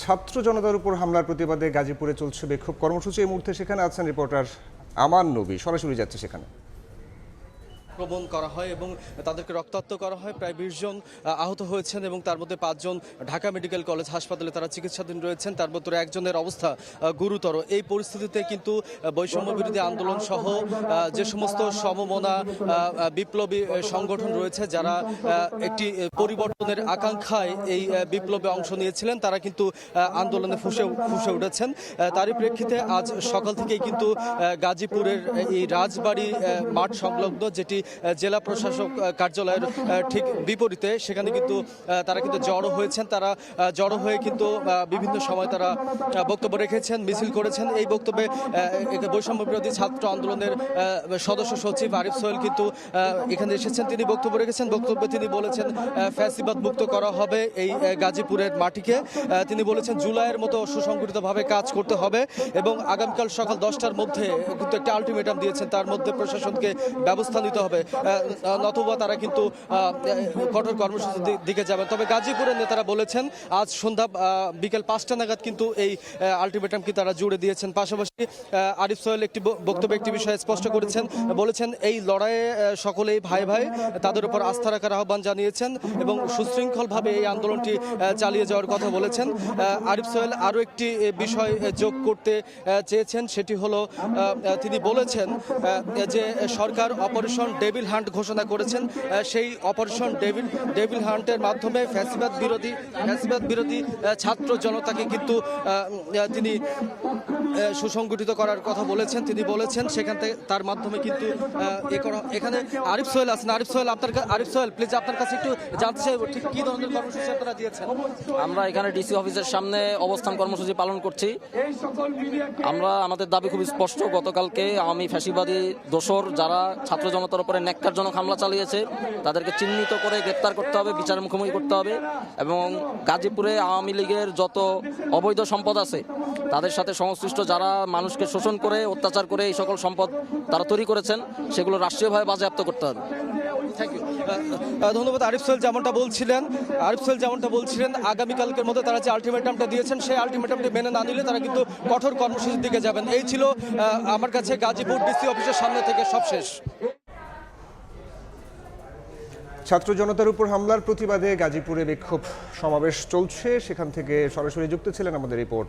ছাত্র জনতার উপর হামলার প্রতিবাদে গাজীপুরে চলছে বিক্ষোভ কর্মসূচি। এই মুহূর্তে সেখানে আছেন রিপোর্টার আমান নবী, সরাসরি যাচ্ছে সেখানে। আক্রমণ করা হয় এবং তাদেরকে রক্তাক্ত করা হয়। প্রায় 20 জন আহত হয়েছেন এবং তার মধ্যে 5 জন ঢাকা মেডিকেল কলেজ হাসপাতালে তারা চিকিৎসাধীন রয়েছেন। তার মধ্যে একজনের অবস্থা গুরুতর। এই পরিস্থিতিতে কিন্তু বৈষম্য বিরোধী আন্দোলন সহ যে সমস্ত সমমনা বিপ্লবী সংগঠন রয়েছে, যারা একটি পরিবর্তনের আকাঙ্ক্ষায় এই বিপ্লবে অংশ নিয়েছিলেন, তারা কিন্তু আন্দোলনে ফুঁসে উঠেছেন। তারই প্রেক্ষিতে আজ সকাল থেকেই কিন্তু গাজীপুরের এই রাজবাড়ী মাঠ সংলগ্ন, যেটি জেলা প্রশাসক কার্যালয়ের ঠিক বিপরীতে, সেখানে কিন্তু তারা কিন্তু জড়ো হয়েছেন। তারা জড়ো হয়ে কিন্তু বিভিন্ন সময় তারা বক্তব্য রেখেছেন, মিছিল করেছেন। এই বক্তব্যে বৈষম্য বিরোধী ছাত্র আন্দোলনের সদস্য সচিব আরিফ সোহেল কিন্তু এখানে এসেছেন। তিনি বক্তব্য রেখেছেন। বক্তব্যে তিনি বলেছেন ফ্যাসিবাদ মুক্ত করা হবে এই গাজীপুরের মাটিকে। তিনি বলেছেন জুলাইয়ের মতো সুসংগঠিতভাবে কাজ করতে হবে এবং আগামীকাল সকাল 10টার মধ্যে কিন্তু একটা আলটিমেটাম দিয়েছেন, তার মধ্যে প্রশাসনকে ব্যবস্থা নিতে হবে, নতুবা তারা কিন্তু কঠোর কর্মসূচির দিকে যাবেন। তবে গাজীপুরের নেতারা বলেছেন আজ সন্ধ্যা বিকেল 5টা নাগাদ কিন্তু এই আলটিমেটামকে তারা জুড়ে দিয়েছেন। পাশাপাশি আরিফ সোহেল একটি বক্তব্যে একটি বিষয় স্পষ্ট করেছেন, বলেছেন এই লড়াইয়ে সকলেই ভাই ভাই, তাদের উপর আস্থা রাখার আহ্বান জানিয়েছেন এবং সুশৃঙ্খলভাবে এই আন্দোলনটি চালিয়ে যাওয়ার কথা বলেছেন। আরিফ সোহেল আরও একটি বিষয় যোগ করতে চেয়েছেন, সেটি হলো তিনি বলেছেন যে সরকার অপারেশন ডেভিল হান্ট ঘোষণা করেছেন। সেই অপারেশন ডেভিল হান্টের মাধ্যমে ফ্যাসিবাদ বিরোধী ছাত্র জনতাকে কিন্তু তিনি সুসংগঠিত করার কথা বলেছেন। তিনি বলেছেন সেখান থেকে তার মাধ্যমে কিন্তু এখানে আরিফ সোহেল আছেন। আরিফ সোহেল প্লিজ আপনার কাছে একটু জানতে চাই ঠিক কি ধরনের কর্মসূচি আপনারা দিয়েছেন? আমরা এখানে ডিসি অফিসের সামনে অবস্থান কর্মসূচি পালন করছি। আমরা আমাদের দাবি খুব স্পষ্ট। গতকালকে আওয়ামী ফ্যাসিবাদী দোসর যারা ছাত্র জনতার উপরে ন্যাক্কারজনক হামলা চালিয়েছে, তাদেরকে চিহ্নিত করে গ্রেপ্তার করতে হবে, বিচারের মুখোমুখি করতে হবে এবং গাজীপুরে আওয়ামী লীগের যত অবৈধ সম্পদ আছে তাদের সাথে সংশ্লিষ্ট যারা মানুষকে শোষণ করে অত্যাচার করে এই সকল সম্পদ তারা তৈরি করেছেন, সেগুলো রাষ্ট্রীয়ভাবে বাজেয়াপ্ত করতে হবে। থ্যাংক ইউ, ধন্যবাদ। আরিফ সোহেল যেমনটা বলছিলেন আগামীকালকের মধ্যে তারা যে আলটিমেটামটা দিয়েছেন, সেই আলটিমেটামটি মেনে না নিলে তারা কিন্তু কঠোর কর্মসূচির দিকে যাবেন। এই ছিল আমার কাছে গাজীপুর ডিসি অফিসের সামনে থেকে সবশেষ। ছাত্র জনতার উপর হামলার প্রতিবাদে গাজীপুরে বিক্ষোভ সমাবেশ চলছে, সেখান থেকে সরাসরি যুক্ত ছিলেন আমাদের রিপোর্ট